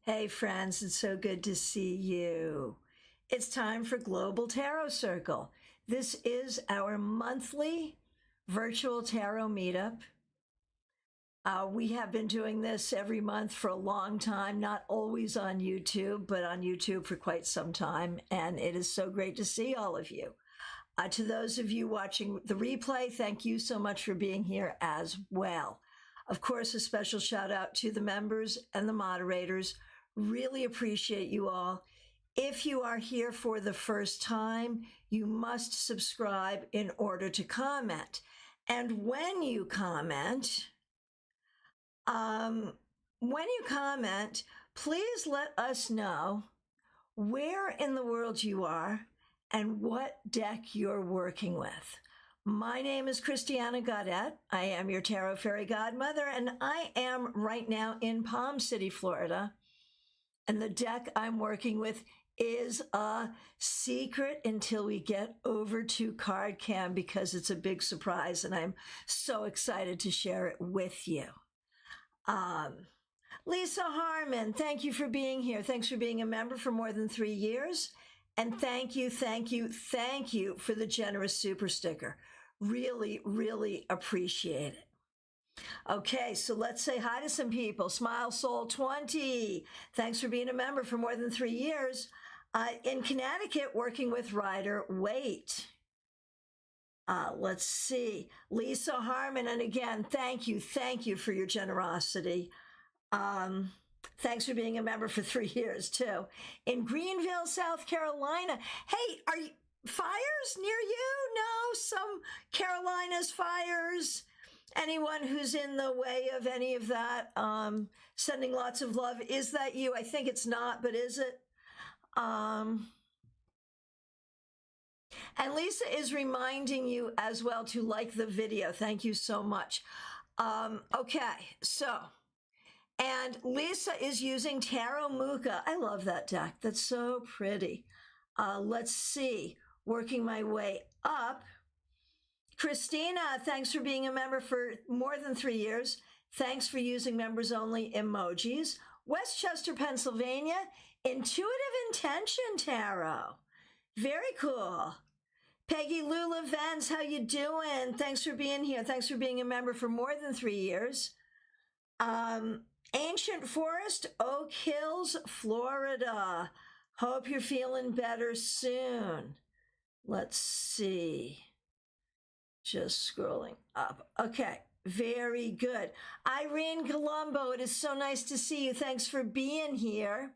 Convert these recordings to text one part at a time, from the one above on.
Hey friends, it's so good to see you. It's time for Global Tarot Circle. This is our monthly virtual tarot meetup. We have been doing this every month for a long time, not always on YouTube, but on YouTube for quite some time. And it is so great to see all of you. To those of you watching the replay, thank you so much for being here as well. Of course, a special shout out to the members and the moderators. Really appreciate you all. If you are here for the first time, you must subscribe in order to comment. And when you comment, please let us know where in the world you are and what deck you're working with. My name is Christiana Gaudet. I am your Tarot Fairy Godmother, and I am right now in Palm City, Florida. And the deck I'm working with is a secret until we get over to card cam because it's a big surprise and I'm so excited to share it with you. Lisa Harmon, thank you for being here. Thanks for being a member for more than 3 years. And thank you for the generous super sticker. Really, really appreciate it. Okay, so let's say hi to some people. Smile Soul 20. Thanks for being a member for more than 3 years. In Connecticut, working with Rider Waite. Let's see. Lisa Harmon, and again, thank you for your generosity. Thanks for being a member for 3 years, too. In Greenville, South Carolina. Hey, are you fires near you? No, some Carolinas fires. Anyone who's in the way of any of that, sending lots of love. Is that you? I think it's not, but is it? And Lisa is reminding you as well to like the video. Thank you so much. Okay, so, and Lisa is using Tarot Muka. I love that deck. That's so pretty. Let's see, working my way up. Christina, thanks for being a member for more than 3 years. Thanks for using members only emojis. Westchester, Pennsylvania, Intuitive Intention Tarot. Very cool. Peggy Lula Vance, how you doing? Thanks for being here. Thanks for being a member for more than 3 years. Ancient Forest, Oak Hills, Florida. Hope you're feeling better soon. Let's see. Just scrolling up. Okay, very good. Irene Colombo, it is so nice to see you. Thanks for being here.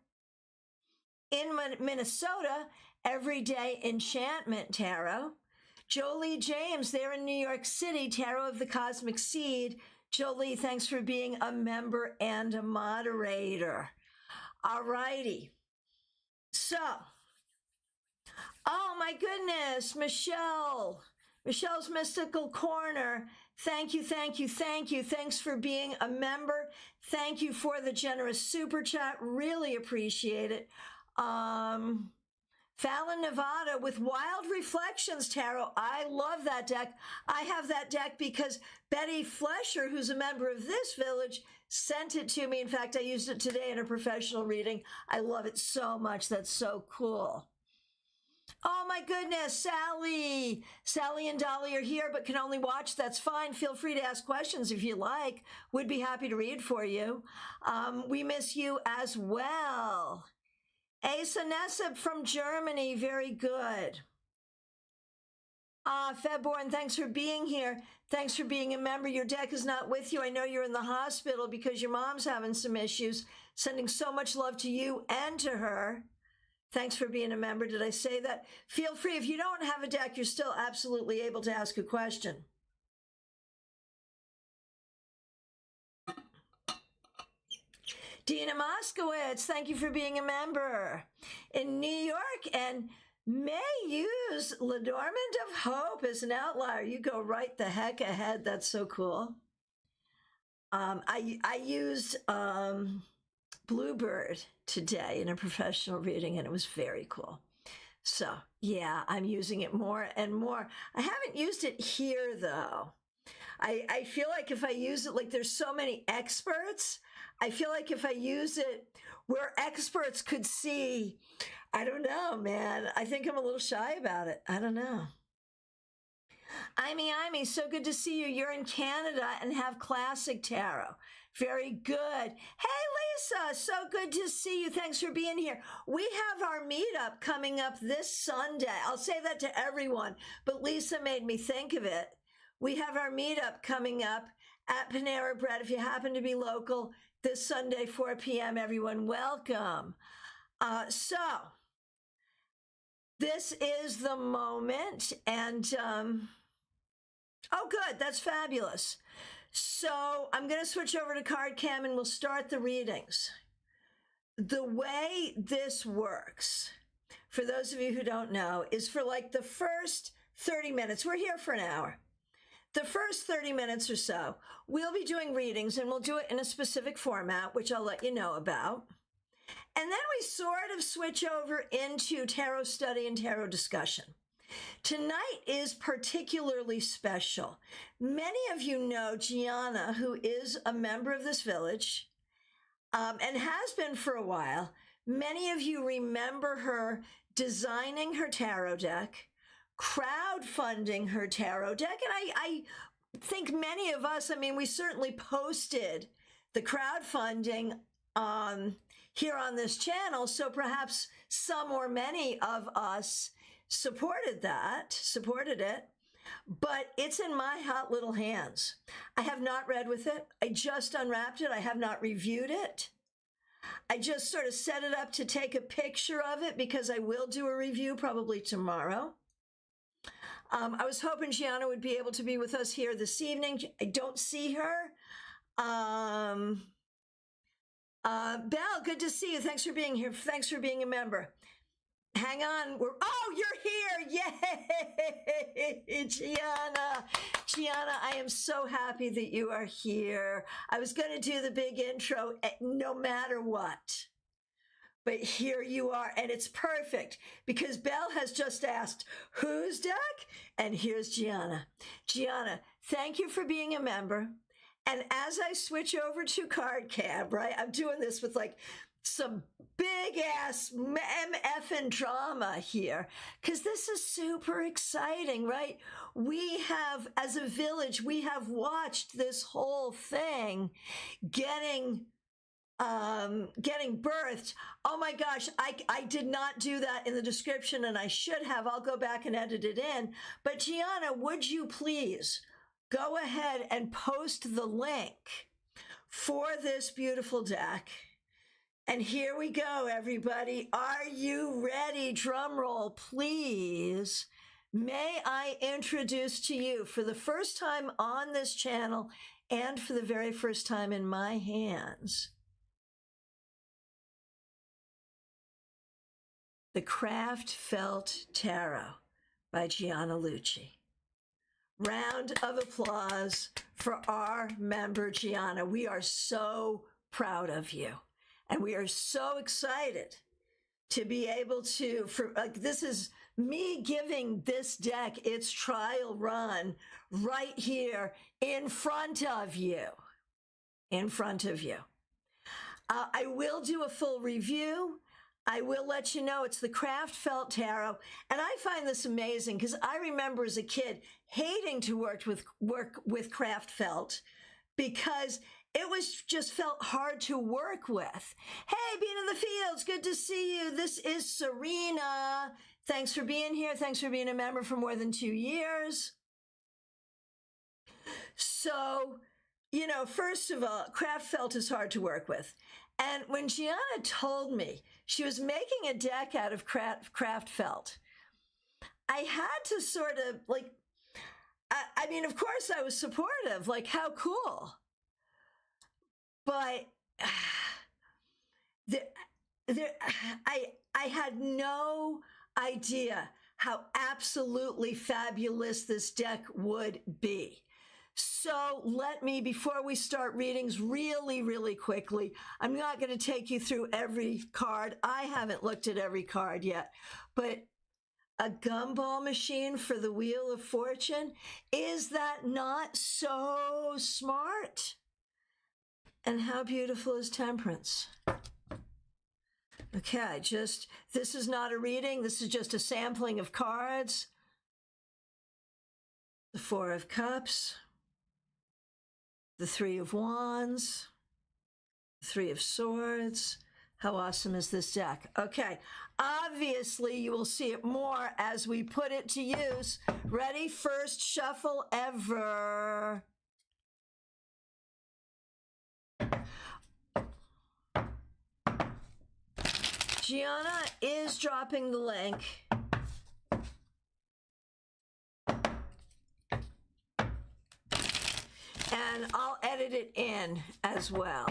In Minnesota, Everyday Enchantment Tarot. Jolie James, there in New York City, Tarot of the Cosmic Seed. Jolie, thanks for being a member and a moderator. All righty. So, oh my goodness, Michelle's Mystical Corner. Thank you. Thanks for being a member. Thank you for the generous super chat. Really appreciate it. Fallon, Nevada with Wild Reflections Tarot. I love that deck. I have that deck because Betty Flesher, who's a member of this village, sent it to me. In fact, I used it today in a professional reading. I love it so much. That's so cool. Oh my goodness, Sally. Sally and Dolly are here but can only watch. That's fine. Feel free to ask questions if you like. We'd be happy to read for you. We miss you as well. Asa Nessib from Germany, very good. Febborn, thanks for being here. Thanks for being a member. Your deck is not with you. I know you're in the hospital because your mom's having some issues. Sending so much love to you and to her. Thanks for being a member. Did I say that? Feel free. If you don't have a deck, you're still absolutely able to ask a question. Dina Moskowitz, thank you for being a member. In New York, and may use L'Adornment of Hope as an outlier. You go right the heck ahead. That's so cool. I used Bluebird today in a professional reading, and it was very cool. So yeah, I'm using it more and more. I haven't used it here though. I feel like if I use it, like there's so many experts, I feel like if I use it where experts could see, I don't know, man. I think I'm a little shy about it. I don't know. Amy, so good to see you. You're in Canada and have classic tarot. Very good. Hey, Lisa, so good to see you. Thanks for being here. We have our meetup coming up this Sunday. I'll say that to everyone, but Lisa made me think of it. We have our meetup coming up at Panera Bread. If you happen to be local, this Sunday, 4 p.m., everyone, welcome. So this is the moment, and oh, good, that's fabulous. So I'm going to switch over to card cam and we'll start the readings. The way this works, for those of you who don't know, is for like the first 30 minutes. We're here for an hour. The first 30 minutes or so, we'll be doing readings, and we'll do it in a specific format, which I'll let you know about. And then we sort of switch over into tarot study and tarot discussion. Tonight is particularly special. Many of you know Gianna, who is a member of this village and has been for a while. Many of you remember her designing her tarot deck, crowdfunding her tarot deck. And I think many of us, I mean, we certainly posted the crowdfunding here on this channel. So perhaps some or many of us supported it, but it's in my hot little hands. I have not read with it. I just unwrapped it. I have not reviewed it. I just sort of set it up to take a picture of it because I will do a review probably tomorrow. I was hoping Gianna would be able to be with us here this evening. I don't see her. Belle, good to see you. Thanks for being here. Thanks for being a member. Hang on. Oh, you're here. Yay, Gianna, I am so happy that you are here. I was going to do the big intro no matter what. But here you are, and it's perfect because Belle has just asked, whose deck? And here's Gianna. Gianna, thank you for being a member. And as I switch over to card cab, right, I'm doing this with like some big ass MF drama here because this is super exciting, right? We have, as a village, we have watched this whole thing getting birthed. Oh my gosh, I did not do that in the description, and I should have. I'll go back and edit it in. But Gianna, would you please go ahead and post the link for this beautiful deck? And here we go, everybody. Are you ready? Drum roll, please. May I introduce to you, for the first time on this channel and for the very first time in my hands, The Craft Felt Tarot by Gianna Lucci. Round of applause for our member, Gianna. We are so proud of you. And we are so excited to be able to, this is me giving this deck its trial run right here in front of you. In front of you. I will do a full review. I will let you know it's the Craft Felt Tarot. And I find this amazing because I remember as a kid hating to work with Craft Felt because it was just felt hard to work with. Hey, Bean in the Fields, good to see you. This is Serena. Thanks for being here. Thanks for being a member for more than 2 years. So, you know, first of all, Craft Felt is hard to work with. And when Gianna told me she was making a deck out of Craft Felt, I had to sort of like, I mean, of course I was supportive, like how cool. But I had no idea how absolutely fabulous this deck would be. So let me, before we start readings really, really quickly, I'm not going to take you through every card. I haven't looked at every card yet, but A gumball machine for the Wheel of Fortune? Is that not so smart? And how beautiful is Temperance? Okay, this is not a reading. This is just a sampling of cards. The Four of Cups, the Three of Wands, the Three of Swords. How awesome is this deck? Okay, obviously you will see it more as we put it to use. Ready? First shuffle ever. Gianna is dropping the link. And I'll edit it in as well.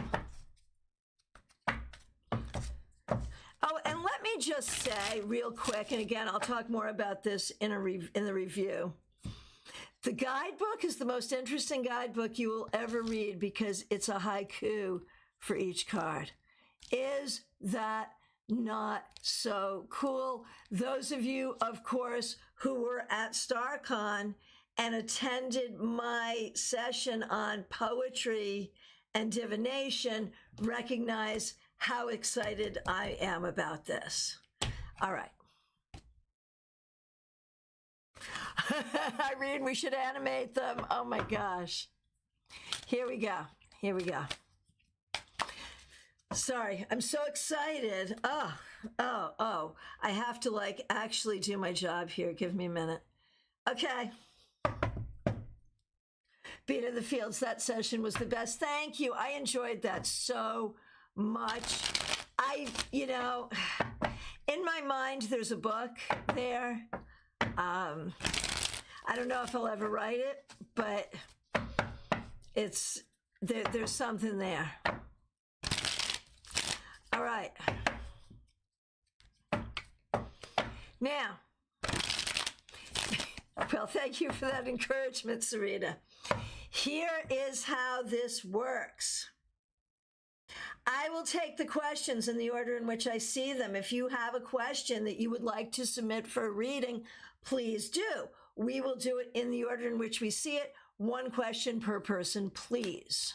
Oh, and let me just say real quick, and again, I'll talk more about this in the review. The guidebook is the most interesting guidebook you will ever read because it's a haiku for each card. Is that not so cool? Those of you, of course, who were at StaarCon and attended my session on poetry and divination recognize how excited I am about this. All right. Irene, we should animate them. Oh my gosh. Here we go. Here we go. Sorry, I'm so excited. Oh. I have to actually do my job here. Give me a minute. Okay. Beat of the Fields, that session was the best. Thank you. I enjoyed that so much. In my mind, there's a book there. I don't know if I'll ever write it, but there's something there. All right. Now, well, thank you for that encouragement, Sarita. Here is how this works. I will take the questions in the order in which I see them. If you have a question that you would like to submit for a reading, please do. We will do it in the order in which we see it. One question per person, please.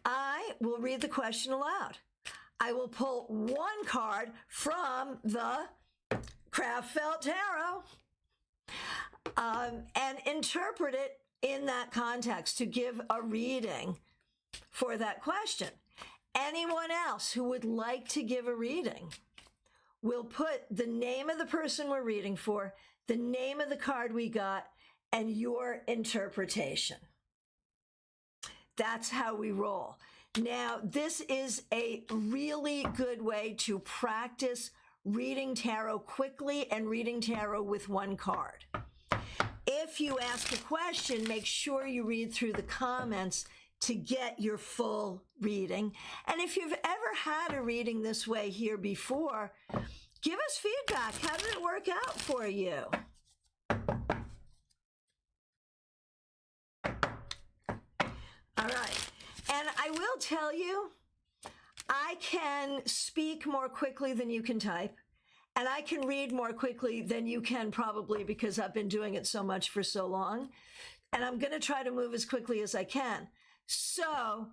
I will read the question aloud. I will pull one card from the Craft Felt Tarot and interpret it in that context to give a reading for that question. Anyone else who would like to give a reading will put the name of the person we're reading for, the name of the card we got, and your interpretation. That's how we roll. Now, this is a really good way to practice reading tarot quickly and reading tarot with one card. If you ask a question, make sure you read through the comments to get your full reading. And if you've ever had a reading this way here before, give us feedback. How did it work out for you? All right. And I will tell you, I can speak more quickly than you can type. And I can read more quickly than you can probably because I've been doing it so much for so long. And I'm going to try to move as quickly as I can. So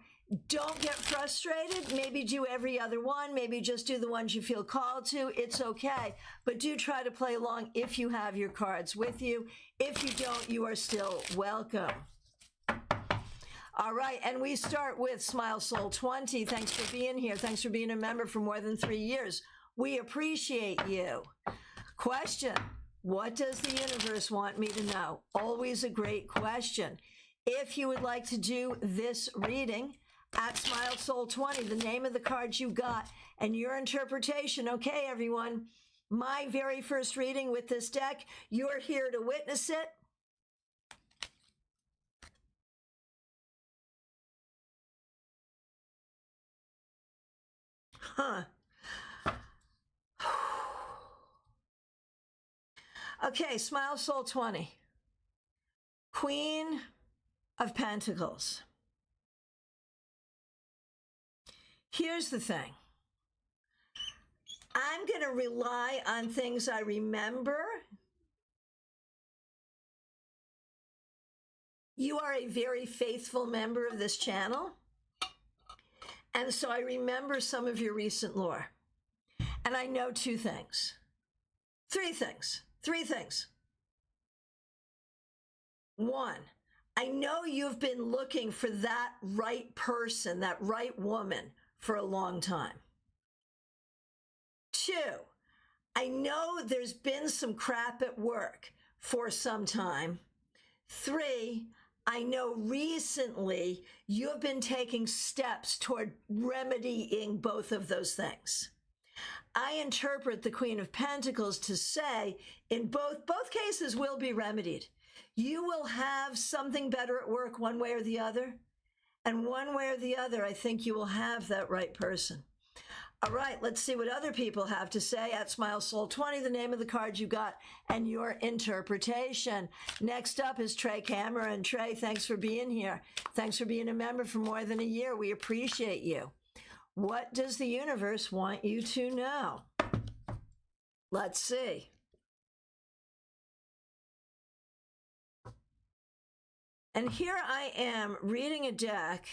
don't get frustrated. Maybe do every other one. Maybe just do the ones you feel called to. It's okay. But do try to play along if you have your cards with you. If you don't, you are still welcome. All right, and we start with Smile Soul 20. Thanks for being here. Thanks for being a member for more than 3 years. We appreciate you. Question: what does the universe want me to know? Always a great question. If you would like to do this reading at Smile Soul 20, the name of the card you got and your interpretation. Okay, everyone, my very first reading with this deck, you're here to witness it. Okay, Smile Soul 20. Queen of Pentacles. Here's the thing. I'm going to rely on things I remember. You are a very faithful member of this channel. And so I remember some of your recent lore. And I know three things. One, I know you've been looking for that right person, that right woman for a long time. Two, I know there's been some crap at work for some time. Three, I know recently you've been taking steps toward remedying both of those things. I interpret the Queen of Pentacles to say in both cases will be remedied. You will have something better at work one way or the other. And one way or the other, I think you will have that right person. All right, let's see what other people have to say at SmileSoul20, the name of the card you got, and your interpretation. Next up is Trey Cameron. Trey, thanks for being here. Thanks for being a member for more than a year. We appreciate you. What does the universe want you to know? Let's see. And here I am reading a deck.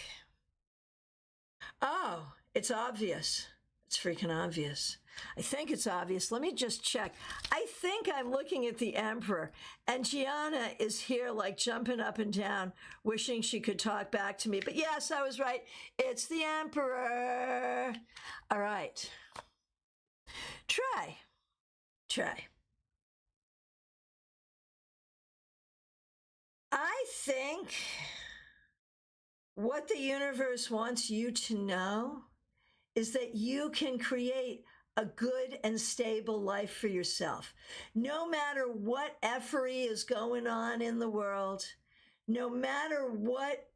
Oh, it's obvious. It's freaking obvious. I think it's obvious. Let me just check. I think I'm looking at the Emperor, and Gianna is here like jumping up and down, wishing she could talk back to me. But yes, I was right. It's the Emperor. All right. Trey. I think what the universe wants you to know is that you can create a good and stable life for yourself. No matter what effery is going on in the world, no matter what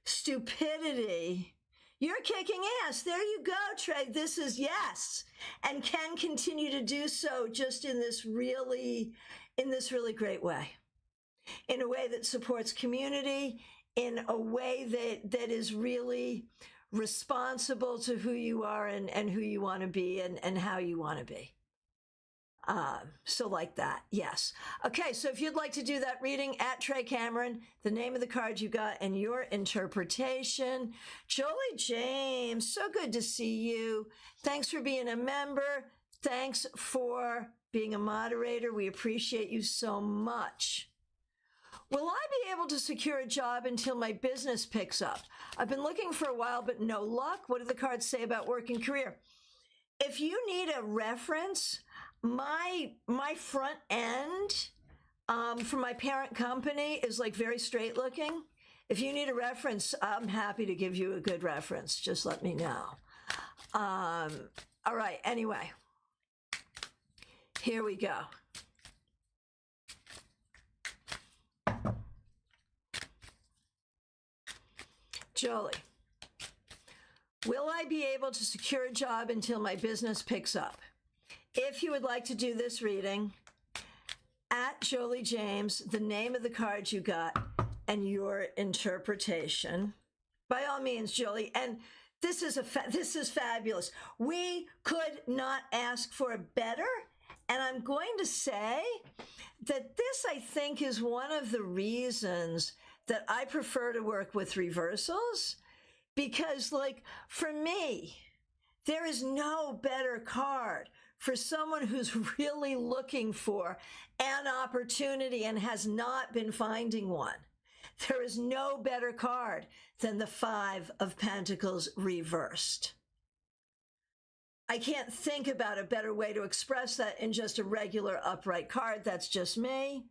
stupidity, you're kicking ass. There you go, Trey. This is yes, and can continue to do so just in this really great way. In a way that supports community, in a way that is really responsible to who you are and who you want to be and how you want to be. So like that, yes. Okay, so if you'd like to do that reading at Trey Cameron, the name of the card you got and your interpretation. Jolie James, so good to see you. Thanks for being a member. Thanks for being a moderator. We appreciate you so much. Will I be able to secure a job until my business picks up? I've been looking for a while, but no luck. What do the cards say about work and career? If you need a reference, my front end from my parent company is like very straight looking. If you need a reference, I'm happy to give you a good reference. Just let me know. All right. Anyway, here we go. Jolie, will I be able to secure a job until my business picks up? If you would like to do this reading, at Jolie James, the name of the card you got and your interpretation. By all means, Jolie, and this is fabulous. We could not ask for a better, and I'm going to say that this, I think, is one of the reasons that I prefer to work with reversals, because like for me, there is no better card for someone who's really looking for an opportunity and has not been finding one. There is no better card than the Five of Pentacles reversed. I can't think about a better way to express that in just a regular upright card. That's just me.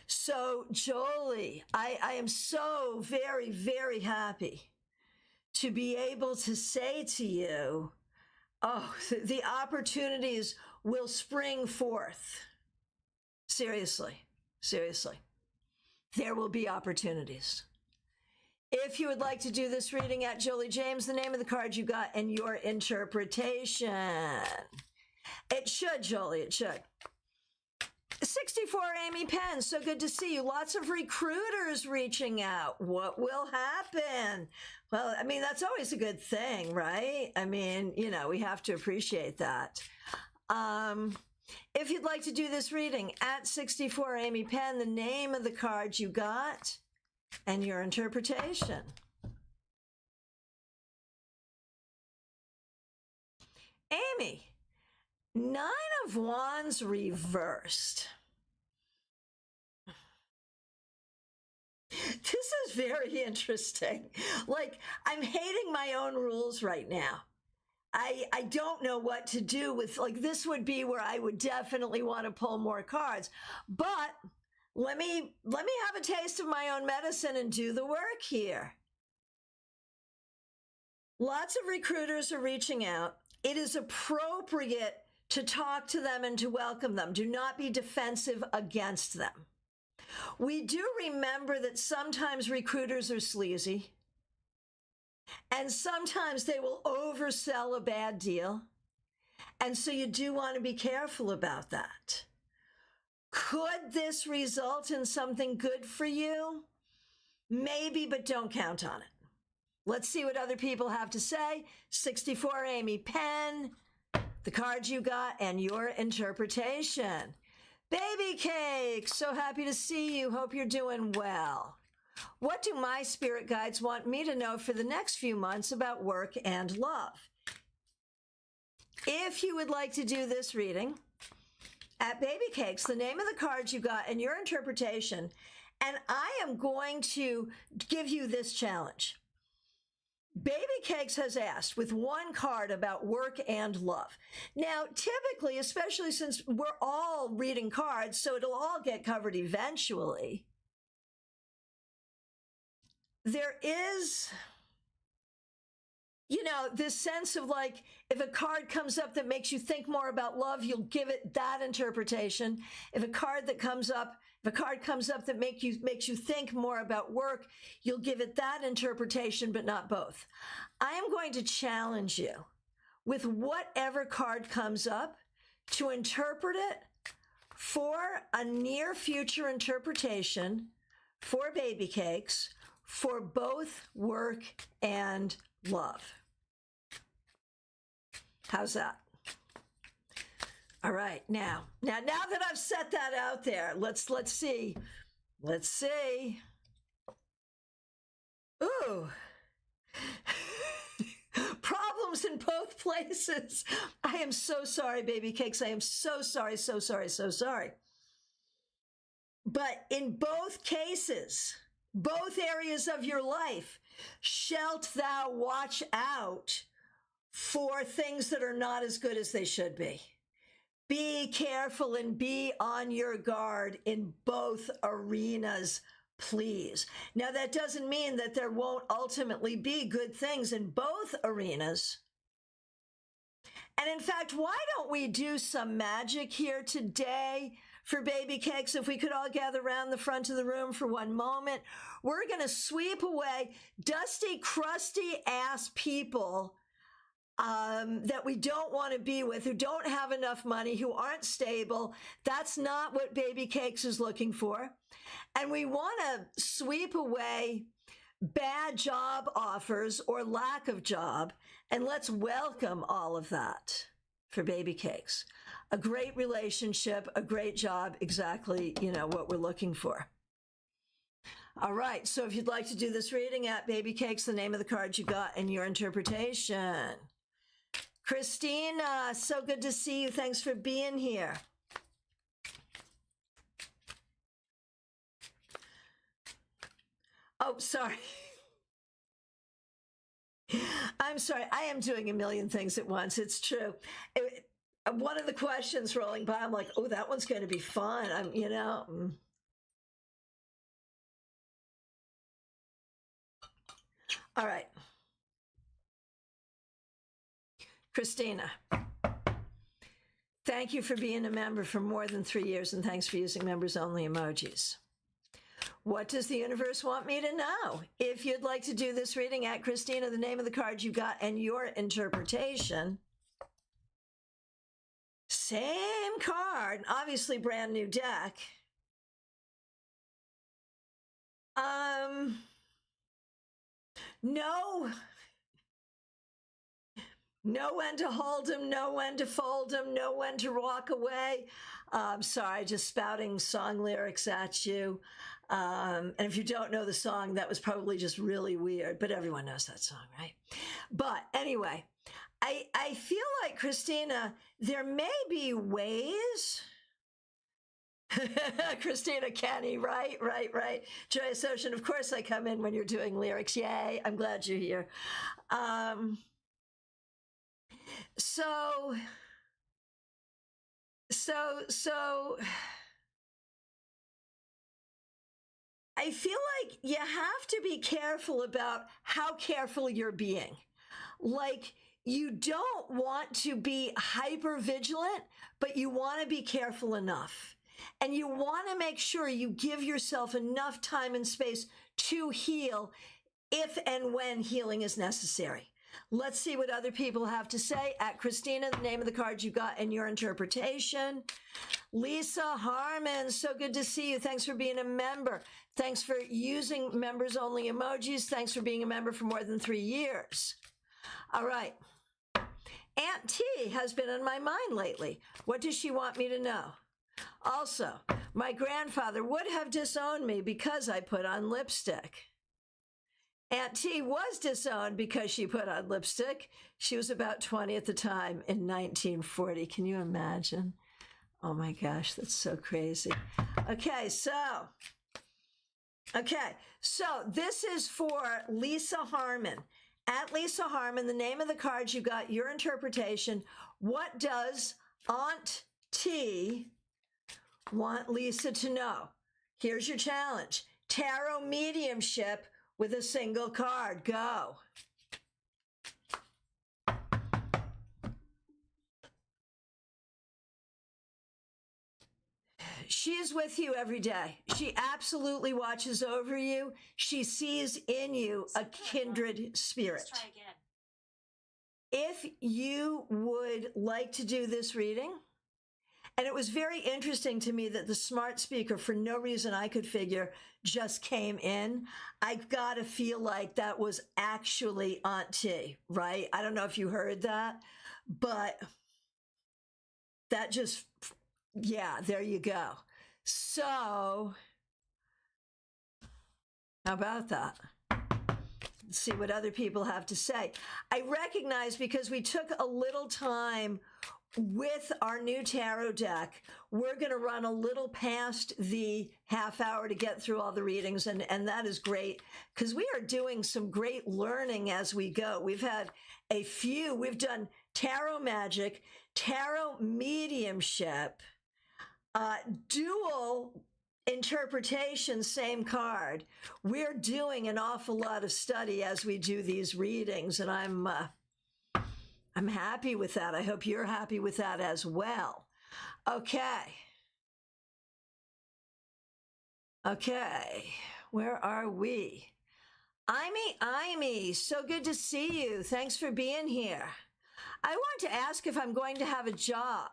So, Jolie, I am so very, very happy to be able to say to you, oh, the opportunities will spring forth. Seriously. There will be opportunities. If you would like to do this reading at Jolie James, the name of the card you got and your interpretation. It should, Jolie, it should. 64 Amy Penn, so good to see you. Lots of recruiters reaching out. What will happen? Well, I mean, that's always a good thing, right? I mean, you know, we have to appreciate that. If you'd like to do this reading, at 64 Amy Penn, the name of the card you got and your interpretation. Amy, 9 of Wands reversed. This is very interesting. Like, I'm hating my own rules right now. I don't know what to do with, like, this would be where I would definitely want to pull more cards. But let me have a taste of my own medicine and do the work here. Lots of recruiters are reaching out. It is appropriate to talk to them and to welcome them. Do not be defensive against them. We do remember that sometimes recruiters are sleazy, and sometimes they will oversell a bad deal. And so you do want to be careful about that. Could this result in something good for you? Maybe, but don't count on it. Let's see what other people have to say. 64 Amy Penn, the cards you got, and your interpretation. Baby Cake, so happy to see you. Hope you're doing well. What do my spirit guides want me to know for the next few months about work and love? If you would like to do this reading, at Baby Cakes, the name of the cards you got and your interpretation, and I am going to give you this challenge. Baby Cakes has asked with one card about work and love. Now, typically, especially since we're all reading cards, so it'll all get covered eventually, there is, you know, this sense of like, if a card comes up that makes you think more about love, you'll give it that interpretation. If a card comes up that makes you think more about work, you'll give it that interpretation, but not both. I am going to challenge you with whatever card comes up to interpret it for a near future interpretation for Baby Cakes for both work and love. How's that? All right, now that I've set that out there, let's see. Let's see. Ooh. Problems in both places. I am so sorry, Baby Cakes. I am so sorry, so sorry, so sorry. But in both cases, both areas of your life, shalt thou watch out for things that are not as good as they should be. Be careful and be on your guard in both arenas, please. Now, that doesn't mean that there won't ultimately be good things in both arenas. And in fact, why don't we do some magic here today for Baby Cakes? If we could all gather around the front of the room for one moment, we're going to sweep away dusty, crusty ass people that we don't want to be with, who don't have enough money, who aren't stable. That's not what Baby Cakes is looking for. And we want to sweep away bad job offers or lack of job, and let's welcome all of that for Baby Cakes. A great relationship, a great job, exactly, you know, what we're looking for. All right, so if you'd like to do this reading, at Baby Cakes, the name of the card you got and your interpretation. Christina, so good to see you. Thanks for being here. Oh, sorry. I'm sorry. I am doing a million things at once. It's true. One of the questions rolling by, I'm like, oh, that one's going to be fun. You know. All right. Christina, thank you for being a member for more than 3 years, and thanks for using members-only emojis. What does the universe want me to know? If you'd like to do this reading, at Christina, the name of the card you got and your interpretation. same card, obviously brand new deck. Know when to hold them, know when to fold them, know when to walk away. Sorry, just spouting song lyrics at you. And if you don't know the song, that was probably just really weird, but everyone knows that song, right? But anyway, I feel like, Christina, there may be ways. Christina Kenny, right. Joyous Ocean, of course I come in when you're doing lyrics. Yay, I'm glad you're here. So I feel like you have to be careful about how careful you're being. Like, you don't want to be hyper vigilant, but you want to be careful enough. And you want to make sure you give yourself enough time and space to heal if and when healing is necessary. Let's see what other people have to say. At Christina, the name of the card you got and your interpretation. Lisa Harmon, so good to see you. Thanks for being a member. Thanks for using members only emojis. Thanks for being a member for more than 3 years. All right. Aunt T has been on my mind lately. What does she want me to know? Also, my grandfather would have disowned me because I put on lipstick. Aunt T was disowned because she put on lipstick. She was about 20 at the time in 1940. Can you imagine? Oh my gosh, that's so crazy. Okay, so this is for Lisa Harmon. At Lisa Harmon, the name of the card you got, your interpretation. What does Aunt T want Lisa to know? Here's your challenge. Tarot mediumship with a single card. Go. She is with you every day. She absolutely watches over you. She sees in you a kindred spirit. Let's try again. If you would like to do this reading, and it was very interesting to me that the smart speaker, for no reason I could figure, just came in. I've got to feel like that was actually Aunt T, right? I don't know if you heard that, but that just, yeah, there you go. So, how about that? Let's see what other people have to say. I recognize, because we took a little time with our new tarot deck, we're going to run a little past the half hour to get through all the readings, and that is great, because we are doing some great learning as we go. We've had a few. We've done tarot magic, tarot mediumship, dual interpretation, same card. We're doing an awful lot of study as we do these readings, and I'm happy with that. I hope you're happy with that as well. Okay, where are we? Imy, so good to see you. Thanks for being here. I want to ask if I'm going to have a job.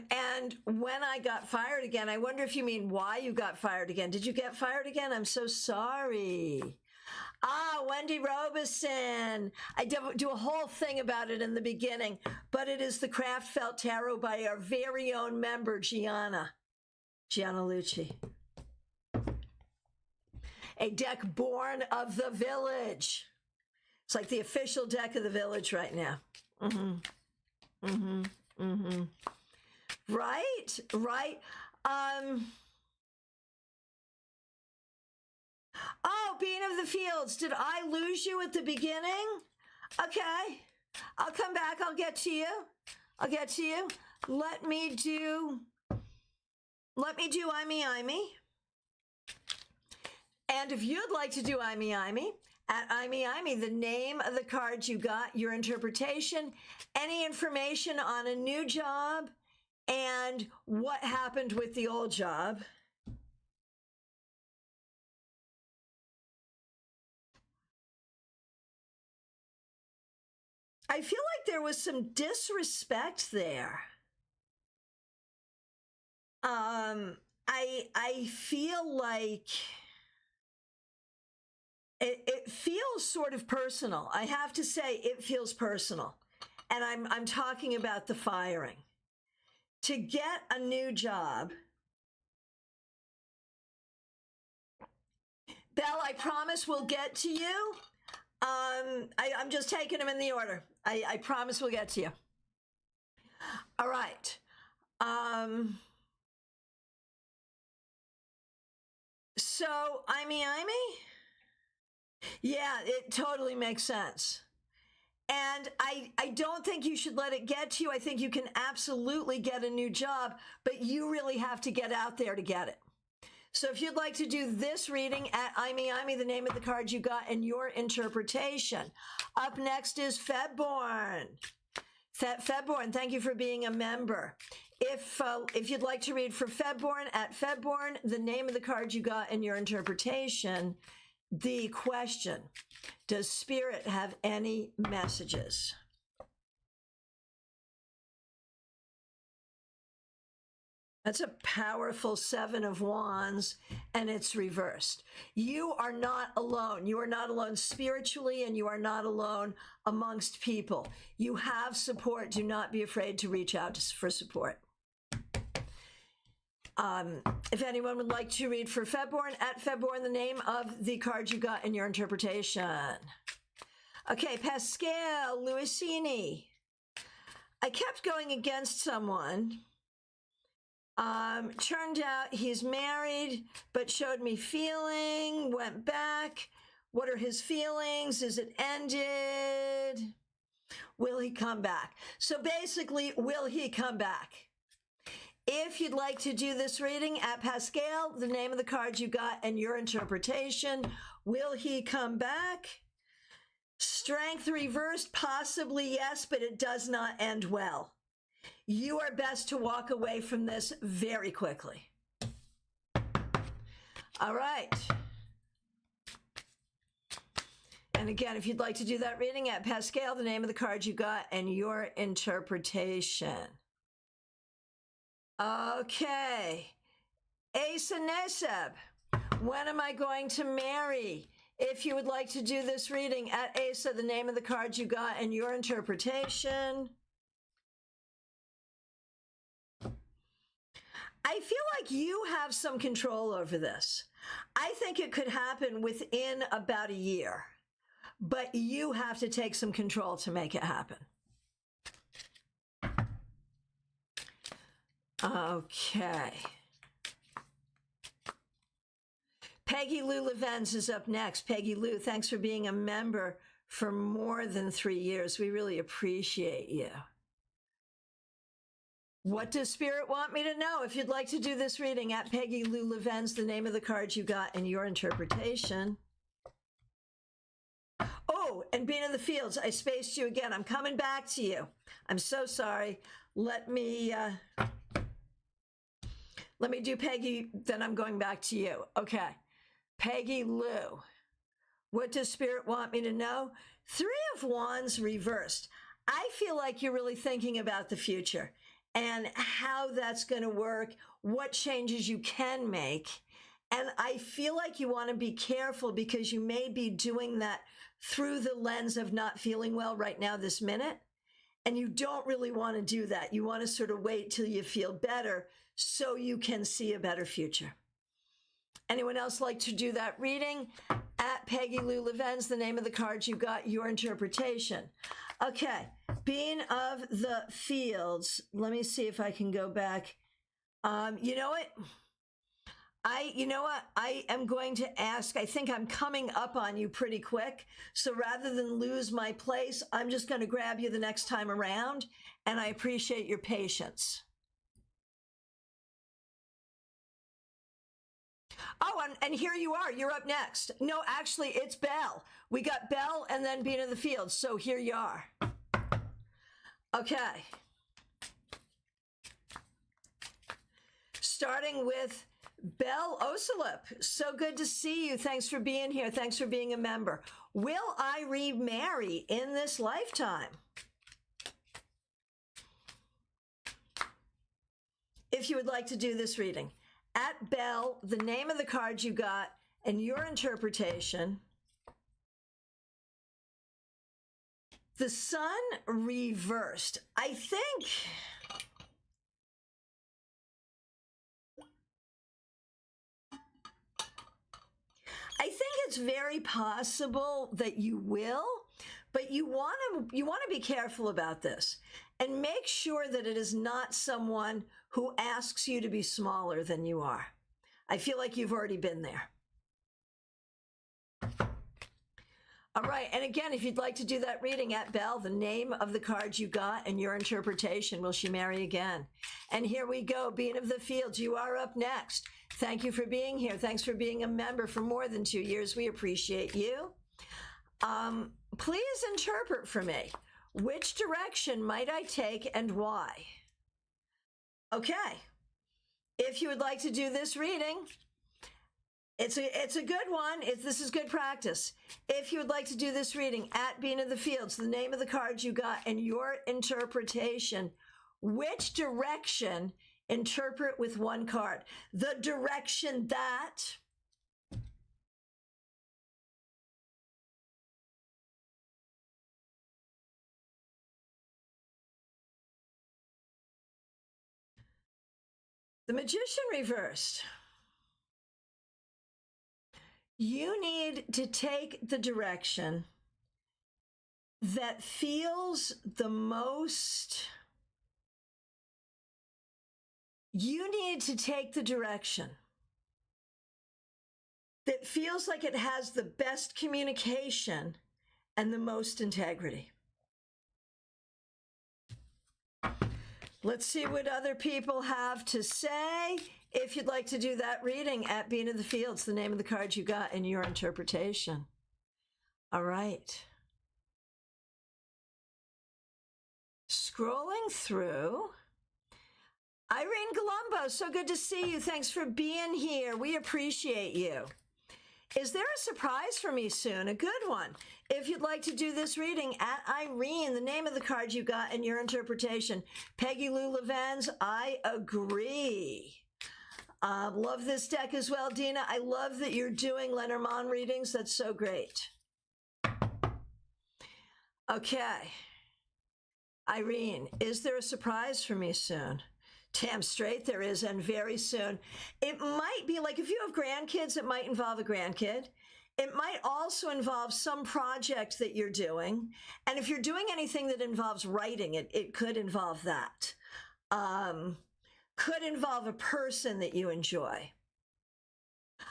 And when I got fired again, I wonder if you mean why you got fired again. Did you get fired again? I'm so sorry. Wendy Robeson. I do a whole thing about it in the beginning, but it is the Craft Felt Tarot by our very own member, Gianna Lucci. A deck born of the village. It's like the official deck of the village right now. Right. Oh, Bean of the Fields, did I lose you at the beginning? Okay, I'll come back. I'll get to you. Let me do Imy. And if you'd like to do Imy, at Imy, the name of the card you got, your interpretation, any information on a new job, and what happened with the old job. I feel like there was some disrespect there. I feel like it feels sort of personal. I have to say it feels personal. And I'm talking about the firing. To get a new job. Belle, I promise we'll get to you. I'm just taking them in the order. I promise we'll get to you. All right. So, Imee? Yeah, it totally makes sense. And I don't think you should let it get to you. I think you can absolutely get a new job, but you really have to get out there to get it. So if you'd like to do this reading at Imee, the name of the card you got and your interpretation. Up next is Febborn. Febborn, thank you for being a member. If you'd like to read for Febborn, at Febborn, the name of the card you got and your interpretation. The question, does Spirit have any messages? That's a powerful 7 of Wands, and it's reversed. You are not alone. You are not alone spiritually, and you are not alone amongst people. You have support. Do not be afraid to reach out for support. If anyone would like to read for Febborn, at Febborn, the name of the card you got in your interpretation. Okay, Pascal Luisini. I kept going against someone. Turned out he's married, but showed me feeling, went back. What are his feelings? Is it ended? Will he come back? So basically, will he come back? If you'd like to do this reading at Pascal, the name of the card you got and your interpretation, will he come back? Strength reversed, possibly yes, but it does not end well. You are best to walk away from this very quickly. All right. And again, if you'd like to do that reading at Pascal, the name of the card you got and your interpretation. Okay. Asa Neseb, when am I going to marry? If you would like to do this reading at Asa, the name of the card you got and your interpretation. I feel like you have some control over this. I think it could happen within about a year, but you have to take some control to make it happen. Okay. Peggy Lou Levens is up next. Peggy Lou, thanks for being a member for more than 3 years. We really appreciate you. What does Spirit want me to know? If you'd like to do this reading at Peggy Lou Levens, the name of the card you got and your interpretation. Oh, and Bean of the Fields, I spaced you again. I'm coming back to you. I'm so sorry. Let me do Peggy, then I'm going back to you. Okay. Peggy Lou, what does Spirit want me to know? 3 of Wands reversed. I feel like you're really thinking about the future and how that's going to work, what changes you can make. And I feel like you want to be careful because you may be doing that through the lens of not feeling well right now, this minute. And you don't really want to do that. You want to sort of wait till you feel better so you can see a better future. Anyone else like to do that reading? At Peggy Lou Levens, the name of the card you got, your interpretation. Okay, Bean of the Fields. Let me see if I can go back. You know what? I am going to ask, I think I'm coming up on you pretty quick. So rather than lose my place, I'm just going to grab you the next time around. And I appreciate your patience. Oh, and here you are. You're up next. No, actually, it's Belle. We got Belle and then Bean of the Fields. So here you are. Okay. Starting with Belle Osalip, so good to see you. Thanks for being here. Thanks for being a member. Will I remarry in this lifetime? If you would like to do this reading, at Belle, the name of the card you got, and your interpretation. The Sun reversed. I think it's very possible that you will, but you want to be careful about this and make sure that it is not someone who asks you to be smaller than you are. I feel like you've already been there. All right, and again, if you'd like to do that reading at Belle, the name of the card you got and your interpretation, will she marry again? And here we go, Being of the Fields, you are up next. Thank you for being here. Thanks for being a member for more than 2 years. We appreciate you. Please interpret for me. Which direction might I take and why? Okay, if you would like to do this reading, it's a good one. This is good practice. If you would like to do this reading at Being of the Fields, the name of the card you got and your interpretation, which direction interpret with one card? The direction that the Magician reversed. You need to take the direction that feels the most. You need to take the direction that feels like it has the best communication and the most integrity. Let's see what other people have to say. If you'd like to do that reading at Being of the Fields, the name of the card you got and your interpretation. All right. Scrolling through. Irene Colombo, so good to see you. Thanks for being here. We appreciate you. Is there a surprise for me soon? A good one. If you'd like to do this reading at Irene, the name of the card you got and your interpretation. Peggy Lou Levens, I agree. Love this deck as well, Dina. I love that you're doing Lenormand readings. That's so great. Okay. Irene, is there a surprise for me soon? Damn straight there is, and very soon. It might be like if you have grandkids, it might involve a grandkid. It might also involve some project that you're doing. And if you're doing anything that involves writing, it could involve that. Could involve a person that you enjoy.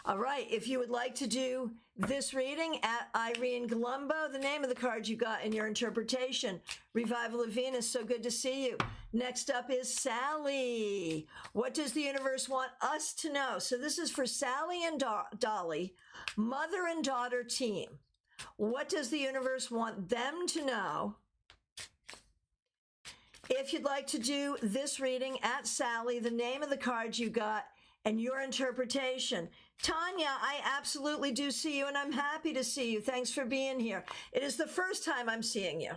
All right, if you would like to do this reading at Irene Colombo, the name of the card you got in your interpretation, Revival of Venus, so good to see you. Next up is Sally. What does the universe want us to know? So this is for Sally and Dolly, mother and daughter team. What does the universe want them to know? If you'd like to do this reading at Sally, the name of the card you got and your interpretation. Tanya, I absolutely do see you, and I'm happy to see you. Thanks for being here. It is the first time I'm seeing you,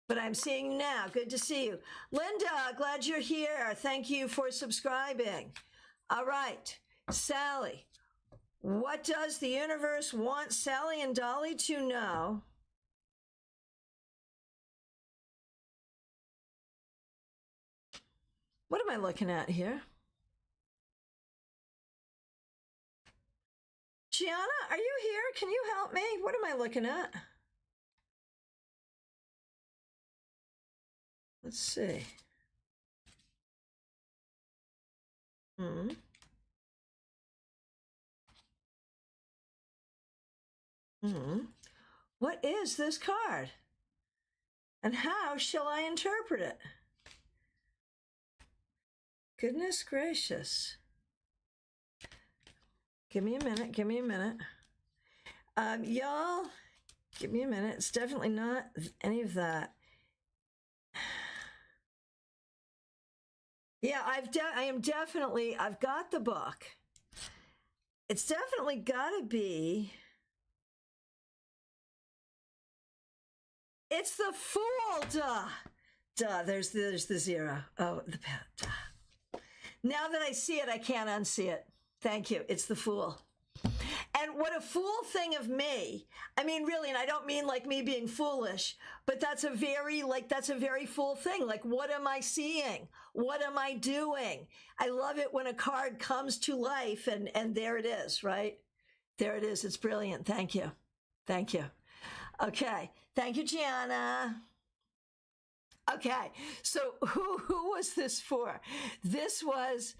but I'm seeing you now. Good to see you. Linda, glad you're here. Thank you for subscribing. All right, Sally, what does the universe want Sally and Dolly to know? What am I looking at here? Gianna, are you here? Can you help me? What am I looking at? Let's see. What is this card? And how shall I interpret it? Goodness gracious. Give me a minute. Give me a minute. Y'all, give me a minute. It's definitely not any of that. Yeah, I've got the book. It's definitely got to be. It's the Fool, duh. There's the zero. Oh, the duh. Now that I see it, I can't unsee it. Thank you. It's the Fool. And what a fool thing of me. I mean, really, and I don't mean like me being foolish, but that's a very fool thing. Like, what am I seeing? What am I doing? I love it when a card comes to life and there it is, right? There it is. It's brilliant. Thank you. Thank you. Okay. Thank you, Gianna. Okay. So who was this for? This was,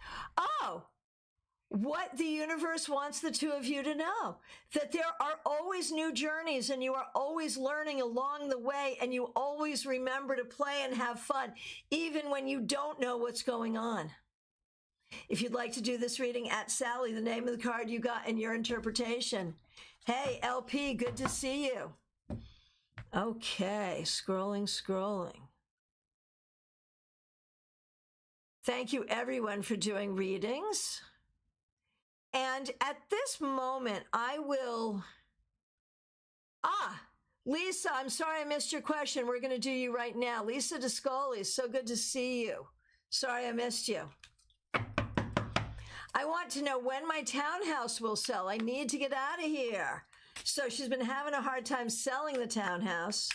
what the universe wants the two of you to know, that there are always new journeys and you are always learning along the way, and you always remember to play and have fun, even when you don't know what's going on. If you'd like to do this reading, at Sally, the name of the card you got and your interpretation. Hey, LP, good to see you. Okay, scrolling. Thank you, everyone, for doing readings. And at this moment, I will... Lisa, I'm sorry I missed your question. We're going to do you right now. Lisa Discoli, so good to see you. Sorry I missed you. I want to know when my townhouse will sell. I need to get out of here. So she's been having a hard time selling the townhouse.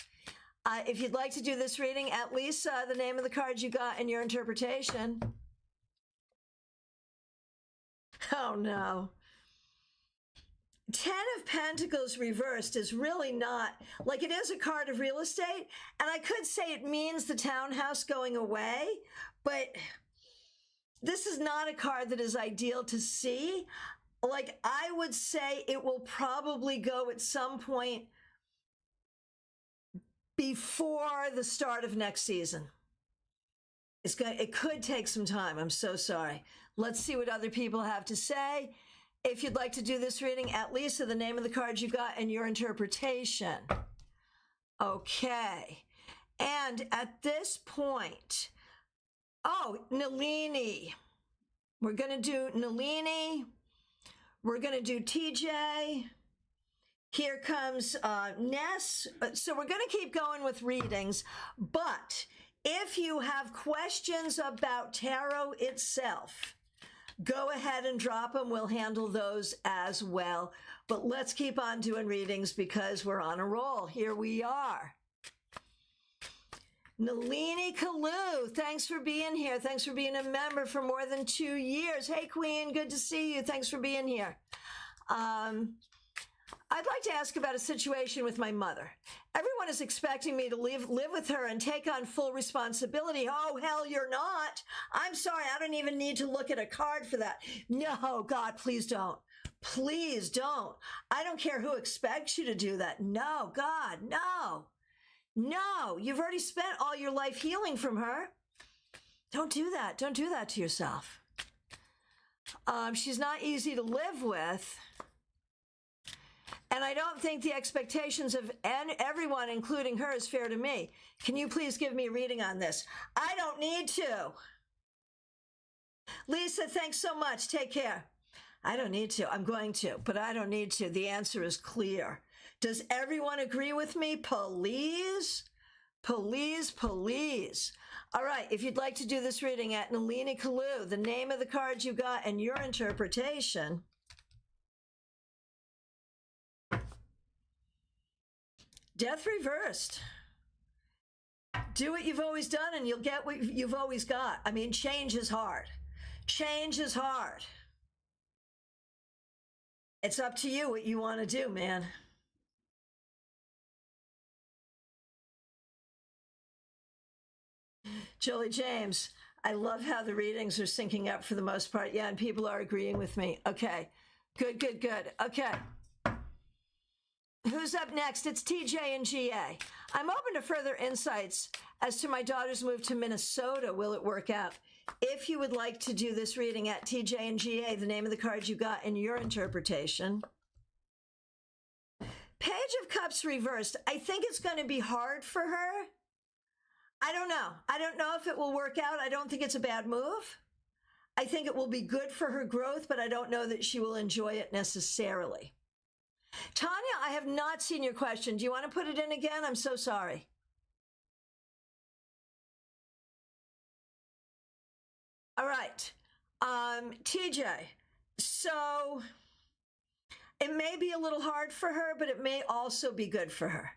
If you'd like to do this reading, at Lisa, the name of the card you got and your interpretation. Oh, no. 10 of Pentacles reversed is really not, like, it is a card of real estate, and I could say it means the townhouse going away, but this is not a card that is ideal to see. Like, I would say it will probably go at some point before the start of next season. It could take some time. I'm so sorry. Let's see what other people have to say. If you'd like to do this reading, at Lisa, the name of the card you got and your interpretation. Okay. And at this point, Nalini. We're going to do Nalini. We're going to do TJ. Here comes Ness. So we're going to keep going with readings, but if you have questions about tarot itself, go ahead and drop them. We'll handle those as well. But let's keep on doing readings because we're on a roll. Here we are. Nalini Kalu, thanks for being here. Thanks for being a member for more than 2 years. Hey, Queen, good to see you. Thanks for being here. I'd like to ask about a situation with my mother. Everyone is expecting me to live with her and take on full responsibility. Oh, hell, you're not. I'm sorry. I don't even need to look at a card for that. No, God, please don't. Please don't. I don't care who expects you to do that. No, God, no. No, you've already spent all your life healing from her. Don't do that. Don't do that to yourself. She's not easy to live with. And I don't think the expectations of everyone, including her, is fair to me. Can you please give me a reading on this? I don't need to. Lisa, thanks so much. Take care. I don't need to. I'm going to, but I don't need to. The answer is clear. Does everyone agree with me? Please? Please, please. All right, if you'd like to do this reading, at Nalini Kalu, the name of the card you got and your interpretation. Death reversed. Do what you've always done and you'll get what you've always got. I mean, change is hard. Change is hard. It's up to you what you want to do, man. Julie James, I love how the readings are syncing up for the most part. Yeah, and people are agreeing with me. Okay, good, good, good. Okay. Who's up next? It's TJ and GA. I'm open to further insights as to my daughter's move to Minnesota. Will it work out? If you would like to do this reading, at TJ and GA, the name of the card you got and your interpretation. Page of Cups reversed. I think it's going to be hard for her. I don't know. I don't know if it will work out. I don't think it's a bad move. I think it will be good for her growth, but I don't know that she will enjoy it necessarily. Tanya, I have not seen your question. Do you want to put it in again? I'm so sorry. All right. TJ, so it may be a little hard for her, but it may also be good for her.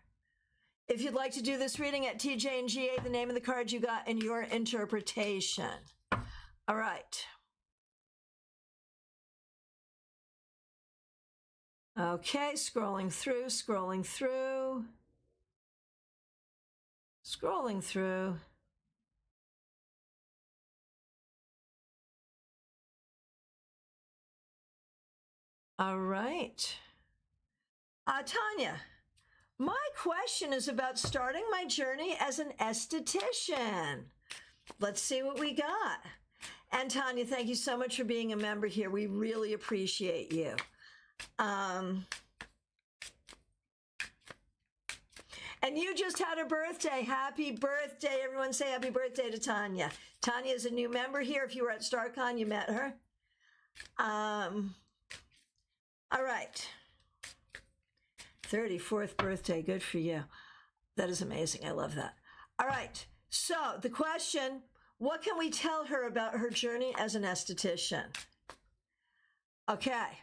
If you'd like to do this reading at TJ and GA, the name of the card you got and your interpretation. All right. Okay, scrolling through. All right. Tanya, my question is about starting my journey as an esthetician. Let's see what we got. And Tanya, thank you so much for being a member here. We really appreciate you. And you just had a birthday. Happy birthday. Everyone say happy birthday to Tanya. Tanya is a new member here. If you were at StaarCon, you met her. All right. 34th birthday. Good for you. That is amazing. I love that. All right. So the question, what can we tell her about her journey as an esthetician? Okay.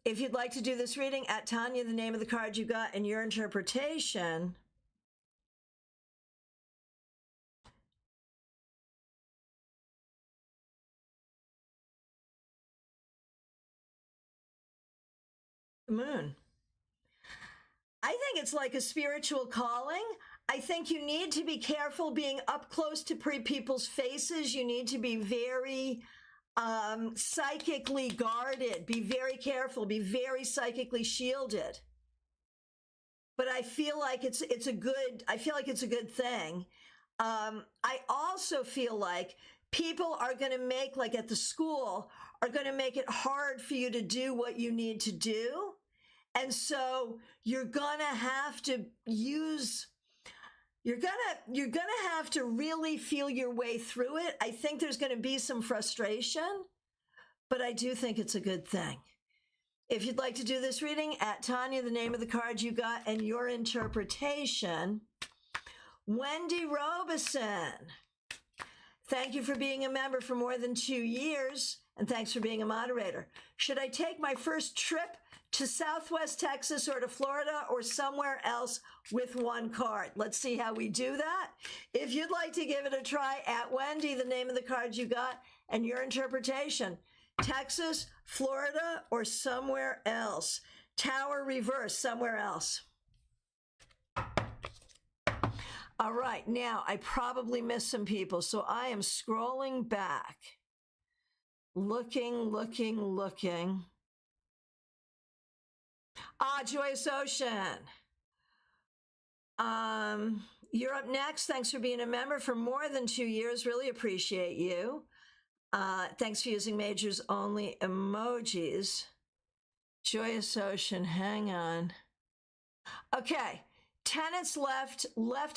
If you'd like to do this reading, at Tanya, the name of the card you got and your interpretation. The moon. I think it's like a spiritual calling. I think you need to be careful being up close to people's faces. You need to be very psychically guarded. Be very careful. Be very psychically shielded. But I feel like it's a good thing. I also feel like people are going to make, like at the school, are going to make it hard for you to do what you need to do. And so you're going to have to really feel your way through it. I think there's going to be some frustration, but I do think it's a good thing. If you'd like to do this reading, at Tanya, the name of the card you got and your interpretation. Wendy Robeson, thank you for being a member for more than 2 years, and thanks for being a moderator. Should I take my first trip to Southwest Texas or to Florida or somewhere else with one card? Let's see how we do that. If you'd like to give it a try, at Wendy, the name of the card you got and your interpretation. Texas, Florida, or somewhere else. Tower reverse, somewhere else. All right, now I probably missed some people, so I am scrolling back. Looking. Joyous Ocean. You're up next. Thanks for being a member for more than 2 years. Really appreciate you. Thanks for using majors only emojis. Joyous Ocean, hang on. Okay, tenants left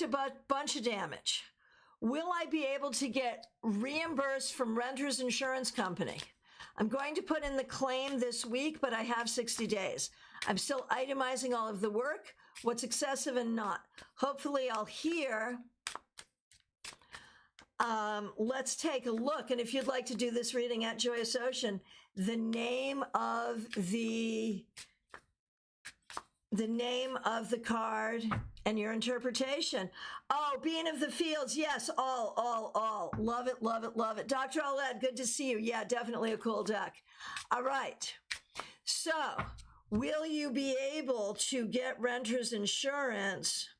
a bunch of damage. Will I be able to get reimbursed from renter's insurance company? I'm going to put in the claim this week, but I have 60 days. I'm still itemizing all of the work, what's excessive and not. Hopefully I'll hear. Let's take a look. And if you'd like to do this reading, at Joyous Ocean, the name of the card and your interpretation. Oh, Being of the Fields. Yes, all. Love it. Dr. Aled, good to see you. Yeah, definitely a cool deck. All right. So, will you be able to get renter's insurance?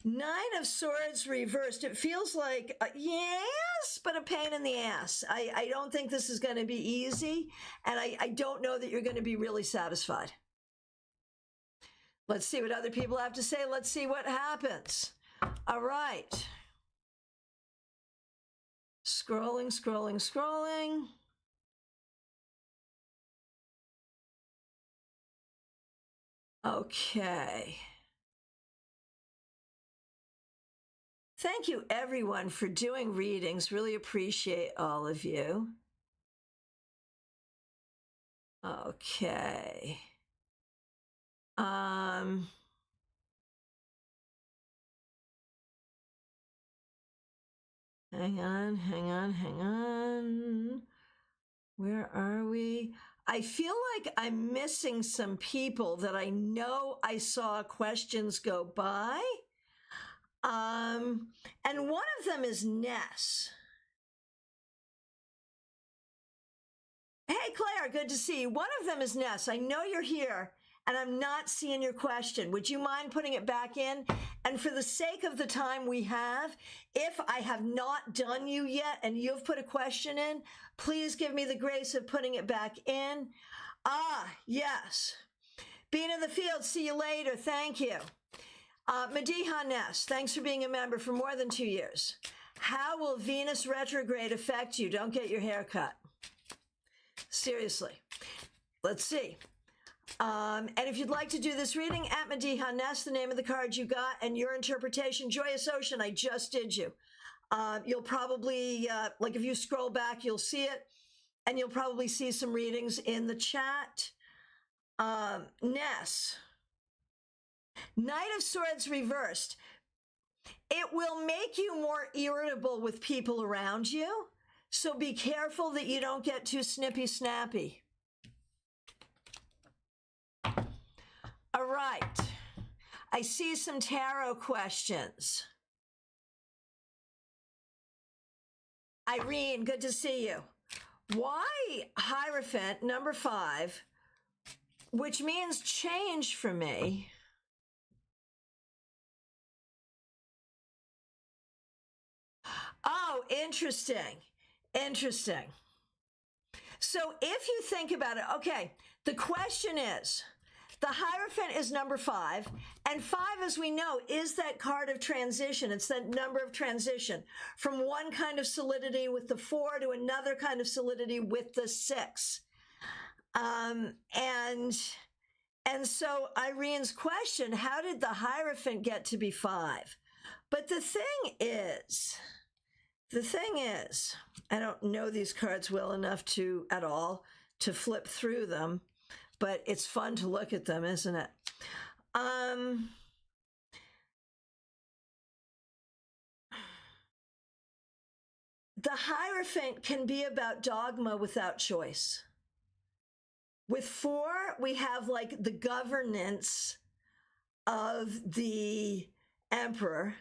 9 of Swords reversed. It feels like, yes, but a pain in the ass. I don't think this is going to be easy, and I don't know that you're going to be really satisfied. Let's see what other people have to say. Let's see what happens. All right. Scrolling. Okay. Thank you, everyone, for doing readings. Really appreciate all of you. Okay. Hang on. Where are we? I feel like I'm missing some people that I know I saw questions go by. And one of them is Ness. Hey, Claire, good to see you. One of them is Ness. I know you're here, and I'm not seeing your question. Would you mind putting it back in? And for the sake of the time we have, if I have not done you yet and you've put a question in, please give me the grace of putting it back in. Yes. Being in the field, see you later. Thank you. Madiha Ness, thanks for being a member for more than 2 years. How will Venus retrograde affect you? Don't get your hair cut. Seriously. Let's see. And if you'd like to do this reading, at Madiha Ness, the name of the card you got, and your interpretation, Joyous Ocean, I just did you. You'll probably, like if you scroll back, you'll see it, and you'll probably see some readings in the chat. Ness. Knight of Swords reversed. It will make you more irritable with people around you, so be careful that you don't get too snippy snappy. All right. I see some tarot questions. Irene, good to see you. Why Hierophant, number 5, which means change for me? Oh, interesting. So if you think about it, okay, the question is, the Hierophant is number 5, and 5, as we know, is that card of transition. It's that number of transition from one kind of solidity with the 4 to another kind of solidity with the 6. And so Irene's question, how did the Hierophant get to be 5? But the thing is, I don't know these cards well enough at all to flip through them, but it's fun to look at them, isn't it? The Hierophant can be about dogma without choice. With 4, we have like the governance of the emperor.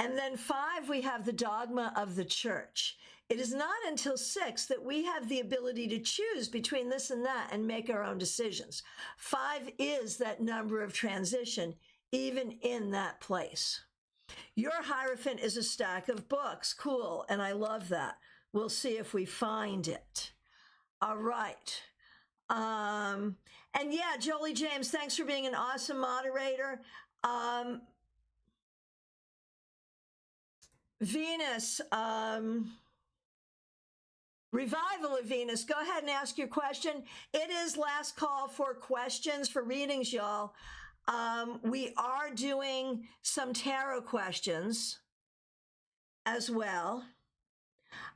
And then 5, we have the dogma of the church. It is not until 6 that we have the ability to choose between this and that and make our own decisions. 5 is that number of transition, even in that place. Your Hierophant is a stack of books. Cool. And I love that. We'll see if we find it. All right. And yeah, Jolie James, thanks for being an awesome moderator. Venus, Revival of Venus, go ahead and ask your question. It is last call for questions for readings, y'all. We are doing some tarot questions as well.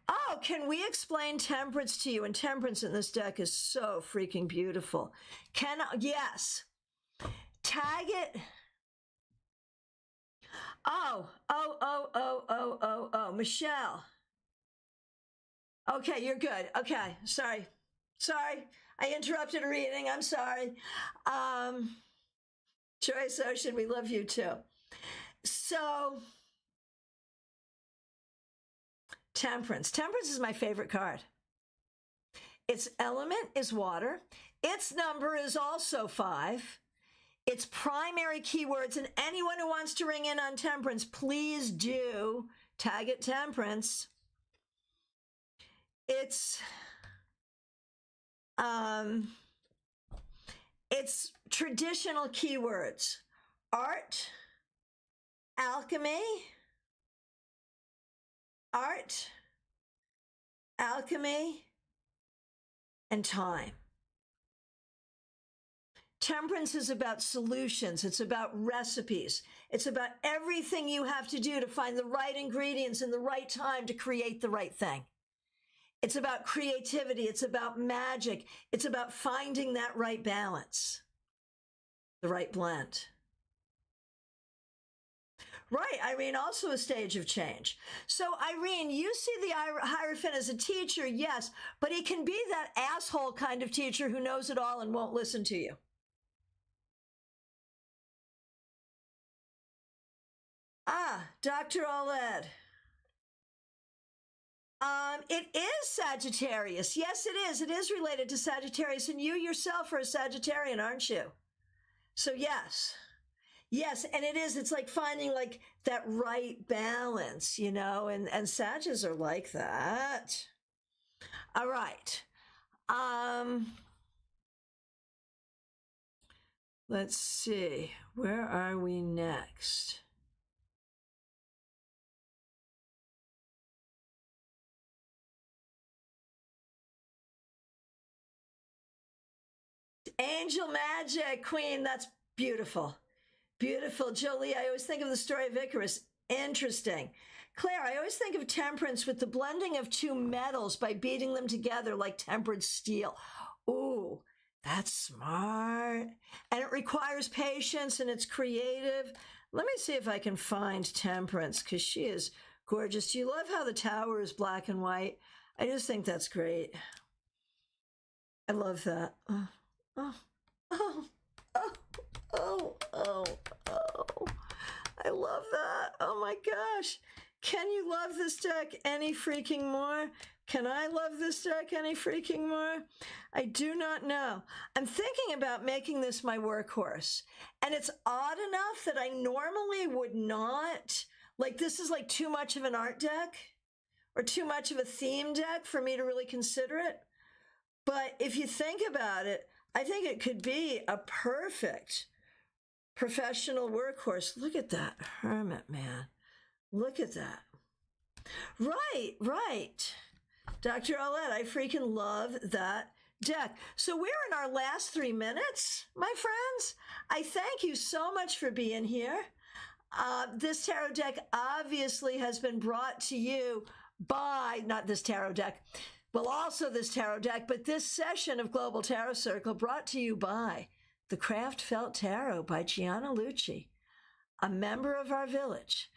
Oh, can we explain Temperance to you? And Temperance in this deck is so freaking beautiful. Yes. Tag it. Oh, Michelle. Okay, you're good. Okay, sorry. I interrupted a reading. I'm sorry. Joyce Ocean, we love you too. So, Temperance. Temperance is my favorite card. Its element is water. Its number is also 5. Its primary keywords, and anyone who wants to ring in on Temperance, please do tag it Temperance. It's traditional keywords: art, alchemy, and time. Temperance is about solutions. It's about recipes. It's about everything you have to do to find the right ingredients in the right time to create the right thing. It's about creativity. It's about magic. It's about finding that right balance, the right blend. Right, Irene, also a stage of change. So, Irene, you see the Hierophant as a teacher, yes, but he can be that asshole kind of teacher who knows it all and won't listen to you. Ah, Dr. Oled. It is Sagittarius. Yes, it is. It is related to Sagittarius, and you yourself are a Sagittarian, aren't you? So, yes. Yes, and it is. It's like finding like that right balance, you know, and Sages are like that. All right. Let's see. Where are we next? Angel Magic, Queen. That's beautiful. Beautiful. Jolie, I always think of the story of Icarus. Interesting. Claire, I always think of temperance with the blending of two metals by beating them together like tempered steel. Ooh, that's smart. And it requires patience and it's creative. Let me see if I can find temperance because she is gorgeous. Do you love how the tower is black and white? I just think that's great. I love that. Oh, oh, oh, oh, oh, oh, oh. I love that. Oh my gosh. Can you love this deck any freaking more? Can I love this deck any freaking more? I do not know. I'm thinking about making this my workhorse. And it's odd enough that I normally would not. Like, this is like too much of an art deck or too much of a theme deck for me to really consider it. But if you think about it, I think it could be a perfect professional workhorse. Look at that Hermit, man. Look at that. Right, right. Dr. Oled, I freaking love that deck. So we're in our last 3 minutes, my friends. I thank you so much for being here. This tarot deck obviously has been brought to you by, not this tarot deck, well, also this tarot deck, but this session of Global Tarot Circle brought to you by The Craft Felt Tarot by Gianna Lucci, a member of our village.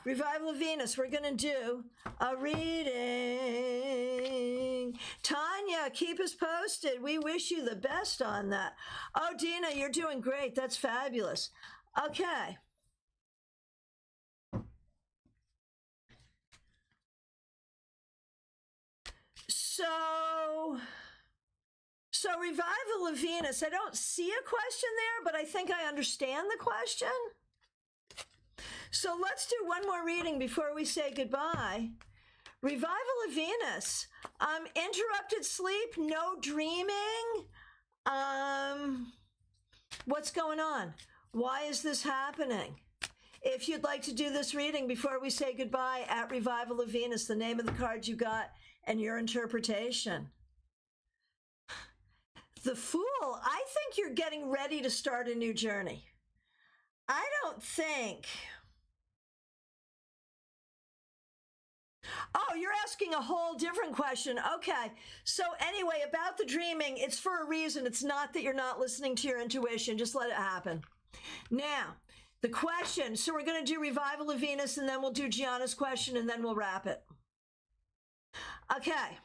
Revival of Venus. We're going to do a reading. Tanya, keep us posted. We wish you the best on that. Oh, Dina, you're doing great. That's fabulous. Okay. So Revival of Venus, I don't see a question there, but I think I understand the question. So let's do one more reading before we say goodbye. Revival of Venus, interrupted sleep, no dreaming. What's going on? Why is this happening? If you'd like to do this reading before we say goodbye, at Revival of Venus, the name of the card you got and your interpretation. The Fool, I think you're getting ready to start a new journey. I don't think. Oh, you're asking a whole different question. Okay. So anyway, about the dreaming, it's for a reason. It's not that you're not listening to your intuition. Just let it happen. Now, the question. So we're going to do Revival of Venus, and then we'll do Gianna's question, and then we'll wrap it. Okay.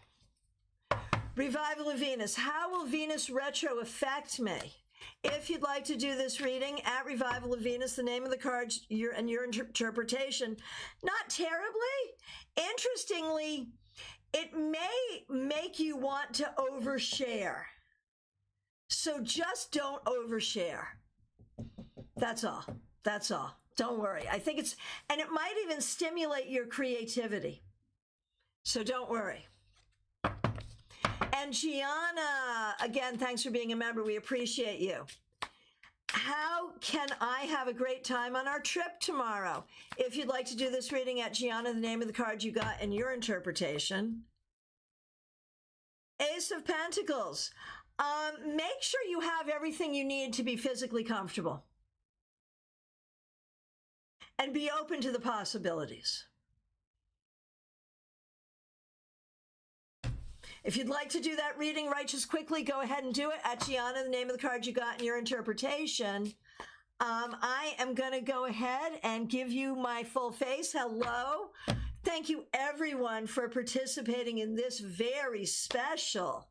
Revival of Venus. How will Venus retro affect me? If you'd like to do this reading, at Revival of Venus, the name of the card and your interpretation, not terribly. Interestingly, it may make you want to overshare. So just don't overshare. That's all. That's all. Don't worry. I think it's, and it might even stimulate your creativity. So don't worry. And Gianna, again, thanks for being a member. We appreciate you. How can I have a great time on our trip tomorrow? If you'd like to do this reading, at Gianna, the name of the card you got and your interpretation. Ace of Pentacles. Make sure you have everything you need to be physically comfortable. And be open to the possibilities. If you'd like to do that reading righteous quickly, go ahead and do it. At Gianna, the name of the card you got in your interpretation. I am going to go ahead and give you my full face. Hello. Thank you, everyone, for participating in this very special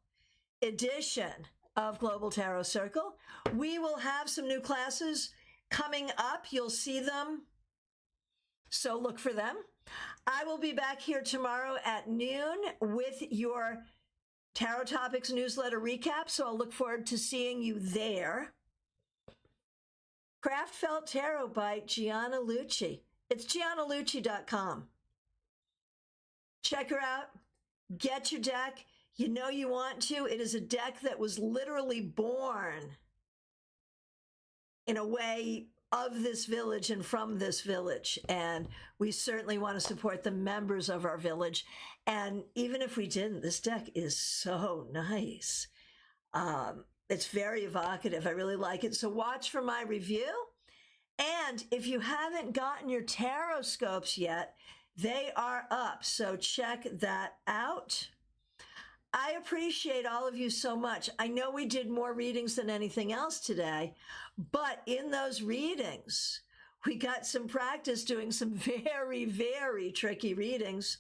edition of Global Tarot Circle. We will have some new classes coming up. You'll see them, so look for them. I will be back here tomorrow at noon with your Tarot Topics newsletter recap, so I'll look forward to seeing you there. Craft Felt Tarot by Gianna Lucci. It's giannalucci.com. Check her out. Get your deck. You know you want to. It is a deck that was literally born in a way of this village and from this village. And we certainly want to support the members of our village. And even if we didn't, this deck is so nice. It's very evocative. I really like it. So watch for my review. And if you haven't gotten your tarot scopes yet, they are up. So check that out. I appreciate all of you so much. I know we did more readings than anything else today, but in those readings, we got some practice doing some very, very tricky readings,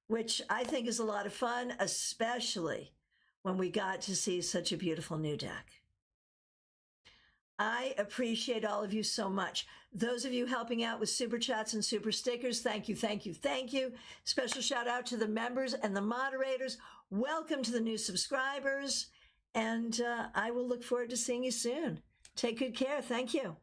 which I think is a lot of fun, especially when we got to see such a beautiful new deck. I appreciate all of you so much. Those of you helping out with super chats and super stickers, thank you, thank you, thank you. Special shout out to the members and the moderators. Welcome to the new subscribers. And I will look forward to seeing you soon. Take good care. Thank you.